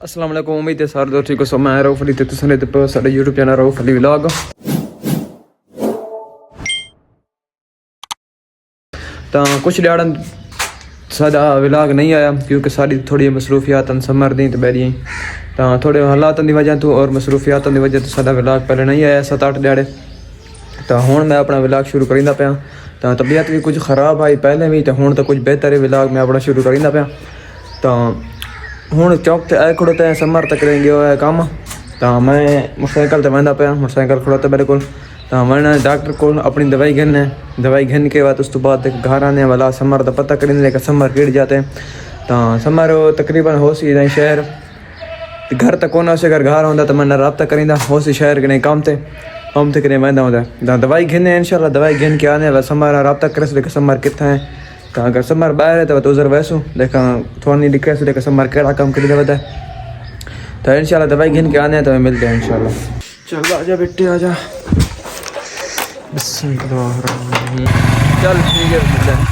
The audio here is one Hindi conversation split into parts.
अस्सलाम वालेकुम उम्मीद है सारे दोस्त ठीक हो। सो मैं रऊफ अली ते तुसीं ने पे साडे YouTube channel Rauf Ali vlog. तो कुछ ॾियाड़न साडा व्लॉग नहीं आया क्योंकि साडी थोड़ी मसरूफियात समर दी ते बैरियां तो थोड़े हालातों की वजह तो और मसरूफियातों की वजह तो साडा व्लॉग पहले नहीं आया 7-8 ॾियाड़े। तो हुण मैं अपना व्लॉग शुरू करींदा पिया। तो तबीयत भी कुछ ख़राब आई पहले भी तो हुण तो कुछ बेहतर व्लॉग मैं अपना शुरू करींदा पिया। तो हूँ चौक से आए खड़ोते समर तक गयो है काम। तो मैं मोटरसाइकिल तो वहदा पाया मोटरसाइकिल खड़ोता मेरे को। तो मैंने डॉक्टर को अपनी दवाई घन के बाद उस तो बाद घर आने वाला समर का पता करें लेकिन समर गिर जाते हैं। तो समर तकरीबन हो सी शहर घर तक कौन से अगर घर होंदा तो मैं रबता करींदा हो सी शहर के काम ते करें वहदा होंदा। तो दवाई घिने इंशाल्लाह दवाई घिन के आने वाला समर रबता करे लेकिन समर कितना है। तो अगर समर बाहर है तो उधर वैसो देखा थोड़ा नहीं दिक्कत से देखा समर केड़ा काम कर देता है। तो इंशाल्लाह दवाई घिन के आने हैं तो मिलते हैं इंशाल्लाह। चल आजा बेटे आजा बिस्मिल्लाहिर्रहमानिर्रहीम। चल ठीक है मिलते हैं।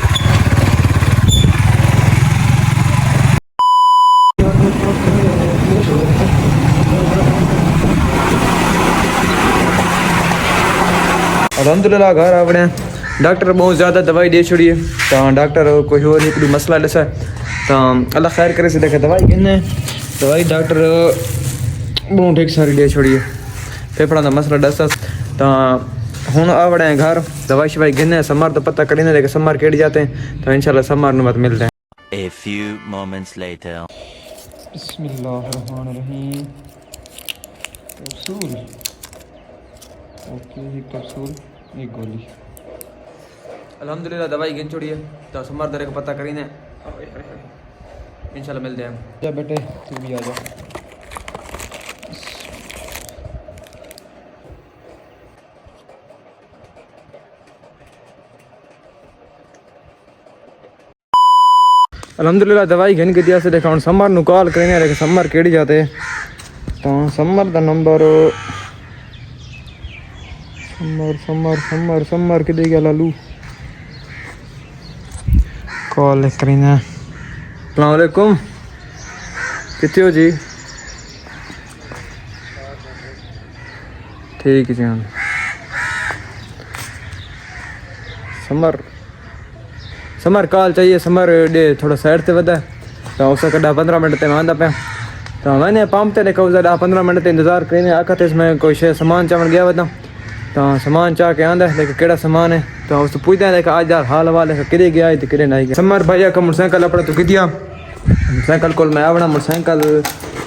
अल्हम्दुलिल्लाह घर आवड़े डॉक्टर बहुत ज़्यादा दवाई दे छोड़ी है। तो डॉक्टर कोई और एक मसला दसा तो अल्लाह खैर करे से देखे दवाई गिने दवाई डॉक्टर बहुत ठीक सारी दे छोड़ी है फेफड़ा का मसला दसा। तो हूँ आवड़े हैं घर दवाई शवाई गिने समर तो पता करें लेकिन समर केड़ जाते हैं। तो इंशाल्लाह समर में मिलते हैं। A few moments later. बिस्मिल्लाहिर्रहमानिर्रहीम। कैप्सूल ओके ये कैप्सूल एक गोली अल्हम्दुलिल्लाह दवाई गिन छोड़ी है। तो समर दरे को पता करीने इंशाल्लाह मिलते हैं। जा बेटे तू भी आ जा। अल्हम्दुलिल्लाह दवाई घिन के दिया से देखा हूँ समर नु कॉल करेंगे लेकिन समर केड़ी जाते। तो समर का number summer summer summer summer कि गया लालू कॉल करीना। अस्सलाम वालेकुम कितने हो जी? ठीक है जी। समर समर कॉल चाहिए समर डे थोड़ा साइड से वधा तो उस 15 मिनट में आंदा पे। तो मैंने पंप ते देखा 15 मिनट इंतजार करीने आखा थे इसमें कोई शे सामान चावन गया वदा। तो सामान चाह के आंदा लेकिन केड़ा सामान है तो उस पूछते हैं देखा आज यार हाल वाले किरे गया तो किरे नहीं गया। समर भैया का मोटरसाइकिल अपना तो कितिया मोटरसाइकिल को मैं आवना मोटरसाइकिल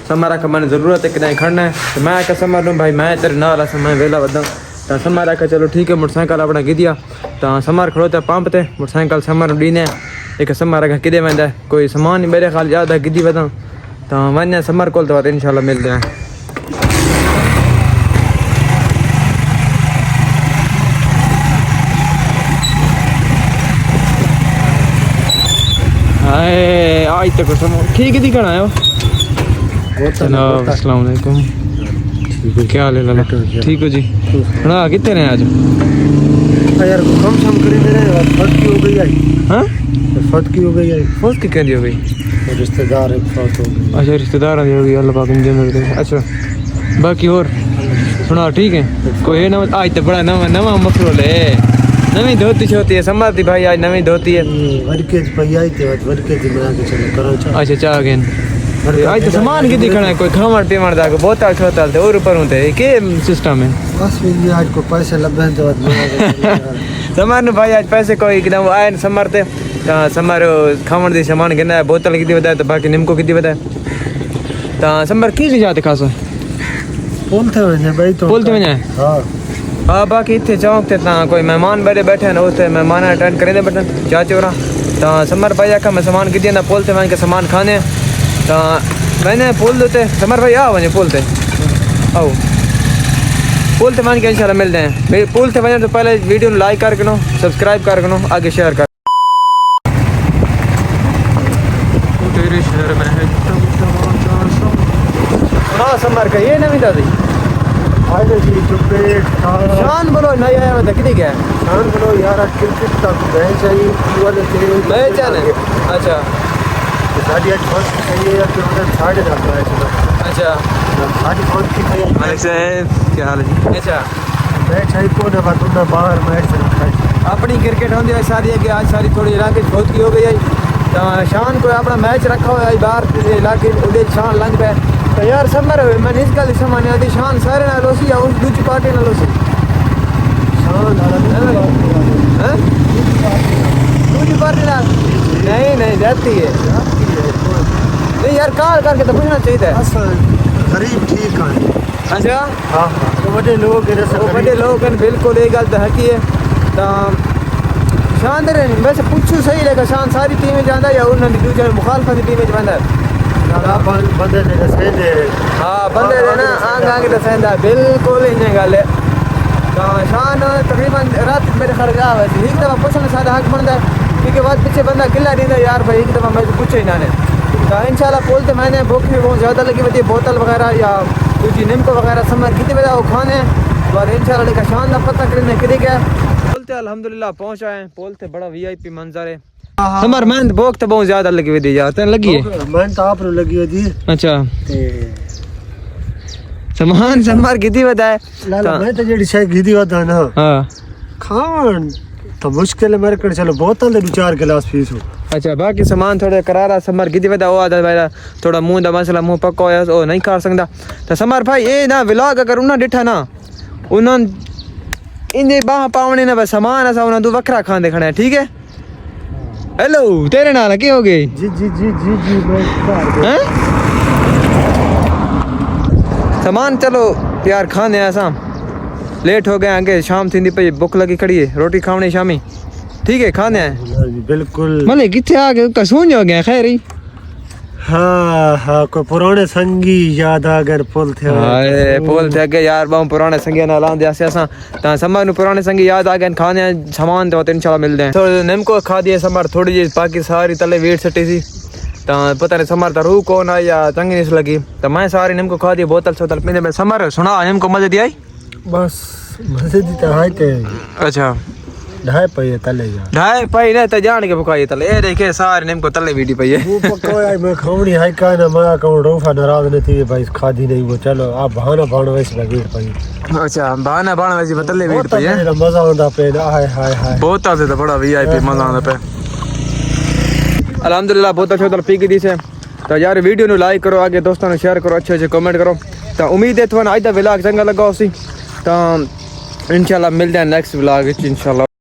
समर का मैंने ज़रूरत है कि नहीं खड़ना है। तो मैं आखा समर लूँ भाई मैं तेरे नाल मैं वेला वदा। तो समर आखा चलो ठीक है मोटरसाइकिल अपना गिदिया। तो समर खड़ोता पंप ते मोटरसाइकिल समर डीने एक समर आखा किदे वेंदा कोई सामान मेरे ख्याल याद है गिदी वदा। तो वन्ने समर को तो इंशाल्लाह मिलते हैं। आज तक ठीक दिखना है। अस्सलाम वालेकुम क्या हाल है लाला ठीक हो जी? हाँ कितने हैं आज? यार कम सम कर दे रहे फट की हो गई आई। हाँ फट की हो गई आई फट की कहती हो गई रिश्तेदार एक फट हो गई। अच्छा रिश्तेदार हो गई अल्लाह पाक इनके मिल गए। अच्छा बाकी और सुना ठीक है कोई ना आज तो बड़ा नवा नवा मसरूल है नवी धोती छोती है समर थी भाई आज नवी धोती है वर्केज पई आई थी वर्केज बना के चलो करो। अच्छा चाह गए आज तो सामान की दिखना है कोई खामड़ पीमड़ दा बोतल छोतल थे और ऊपर होते के सिस्टम है बस ये आज को पैसे लबे तो समर ने भाई आज पैसे कोई एकदम आए समर थे। समर खामड़ दी सामान गिना है बोतल कितनी बताया तो बाकी निमको कितनी बताया। तो समर की जाते खासो बोलते हैं भाई तो बोलते हैं हां हाँ बाकी इतने चौक थे कोई मेहमान बैठे बैठे हैं उस मेहमान अटेंड करें बैठे चाचे और। तो समर भाई आखा मैं सामान कितने ना पोलते मैं सामान खाने। तो मैंने पोल देते समर भाई आओ वजह पोलते आओ पोलते मान के इंशाल्लाह मिलते हैं। पोलते वजह तो पहले वीडियो लाइक करके नो सब्सक्राइब करके नो आगे शेयर कर। तेरे शहर में है समर का ये नवी दादी शान बोलो नहीं आया बता कितनी क्या शान बोलो यार क्रिकेट का मैच है ये वाले मैच है अच्छा साड़ी आज बहुत सही है कि उधर 10:30 आया चलो अच्छा साड़ी बहुत ठीक है मालिक साहब क्या हाल है जी अच्छा मैच है को ना बात ना बाहर मैच है अपनी क्रिकेट होंदी है सारी है कि आज सारी थोड़ी इलाके बहुत की हो गई है तो शान को अपना मैच रखा हुआ है बाहर इलाके उधर शान लंघ पे तो यार समर मैं इस गल समझ आती शान सारे नाल होसी या उस दूसरी पार्टी नाल होसी शान हैं दूसरी पार्टी नाल नहीं जाती है नहीं यार कार करके तो पूछना चाहिए असल गरीब ठीक है अच्छा हाँ तो बड़े लोग बड़े लोग हैं बिल्कुल ये गल तो हकी है तो शानदार है वैसे पूछू सही लगा शान सारी टीम में जाता या उन्होंने दूसरे मुखालफा की टीम में जाता बंदे ने सही हाँ बंदे ने ना आगे तो सहंदा बिल्कुल इन गल है तो शान तकरीबन रात मेरे खर्च आ वैसे एक दफ़ा पूछने सारा हक बनता है क्योंकि बाद पीछे बंदा गिला दी यार भाई एक दफ़ा मैं पूछे ही ना ने तो इंशाल्लाह बोलते मैंने भूख भी बहुत ज़्यादा लगी होती है बोतल वगैरह या दूसरी निम्को वगैरह समर कितने बजे वो खाने और इंशाल्लाह लेकर शान का पता करने के लिए बोलते अल्हम्दुलिल्लाह पहुंच आए बोलते बड़ा वीआईपी मंजर है समर मैं भूख तो बहुत ज़्यादा लगी हुई थी यार तेन लगी है मैं तो आप लगी हुई थी अच्छा ते सामान समर कितनी बताए लाला मैं तो जेडी शायद गिदी वादा ना हाँ खान तो मुश्किल है मेरे को चलो बोतल दे 4 गिलास पीस हो अच्छा बाकी सामान थोड़े करारा समर कितनी बता वो आदा भाई थोड़ा मुंह दा मसला मुंह पक्का होया ओ नहीं खा सकदा तो समर भाई ये ना व्लॉग अगर उन्हें डिठा ना उन्होंने इन्हें बाह पावने ना बस सामान ऐसा उन्हें तू वखरा खाने खड़ा है ठीक है हेलो तेरे नाल की हो गई जी मैं हैं सामान चलो यार खाने ऐसा लेट हो गए आगे शाम थी पे भूख लगी खड़ी है रोटी खावनी शामी ठीक है खाने हैं बिल्कुल मले किथे आ गए कसून हो गया खैर ही हाँ कोई पुराने संगी याद आ गए पुल थे हाय पुल थे के यार बहु पुराने संगी ना लांदे ऐसे ऐसा ता समर नु पुराने संगी याद आ गए खाने सामान तो इंशाल्लाह मिलते हैं तो निम्को खा दिए समर थोड़ी जी बाकी सारी तले वेट सटी सी ता पता नहीं समर ता रू कौन आई या चंगी नहीं लगी तो मैं सारी निम्को खा दी बोतल सोतल पीने में समर सुना निम्को मजे दी आई बस मजे दी तो है ते अच्छा ढाई पे तले यार ढाई पाई ना तो जान के बुकाई तले ए देखे सारे निम्को तले वीडी पई है वो पक्का है मैं खावनी है का ना मैं कहूं रोफा नाराज नहीं थी भाई खादी नहीं वो चलो आप बहाना वैसे लगी पाई अच्छा बहाना वैसे तले वीड पई है मजा आंदा पे हाय बहुत से तो बड़ा वीआईपी मजा आंदा पे अल्हम्दुलिल्लाह बहुत अच्छा पी की दी से तो यार वीडियो नु लाइक करो आगे दोस्तों ने शेयर करो अच्छे कमेंट करो तो उम्मीद है तुहानू आज दा व्लॉग चंगा लगा होसी तो इंशाल्लाह मिलते हैं नेक्स्ट व्लॉग इंशाल्लाह।